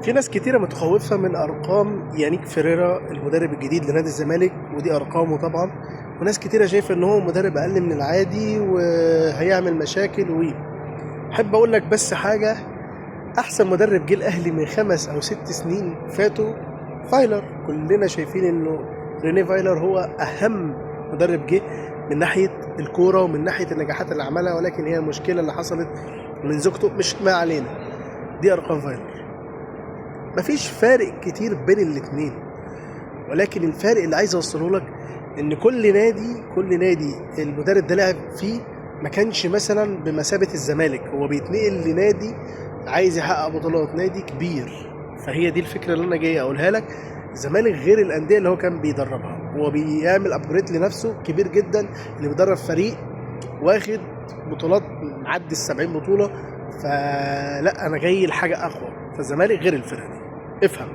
في ناس كتيرة متخوفة من أرقام يانيك فيريرا المدرب الجديد لنادي الزمالك، ودي أرقامه طبعا. وناس كتيرة شايفة إن هو مدرب أقل من العادي وهيعمل مشاكل أحب أقول لك بس حاجة: أحسن مدرب جه الأهلي من 5 أو 6 سنين فاتوا فايلر. كلنا شايفين إنه ريني فايلر هو أهم مدرب جه من ناحية الكورة ومن ناحية النجاحات اللي عملها، ولكن هي المشكلة اللي حصلت من زوجته. مش ما علينا، دي أرقام فايلر. مفيش فارق كتير بين الاتنين، ولكن الفارق اللي عايز اوصله لك ان كل نادي المدرب ده لعب فيه ما كانش مثلا بمثابة الزمالك. هو بيتنقل لنادي عايز يحقق بطولات، نادي كبير. فهي دي الفكرة اللي انا جاي اقولها لك. الزمالك غير الاندية اللي هو كان بيدربها، هو بيعمل ابجريد لنفسه كبير جدا، اللي بيدرب فريق واخد بطولات معدي ال70 بطولة. فلا، انا جاي لحاجة اقوى. فالزمالك غير الفرقة دي، افهم.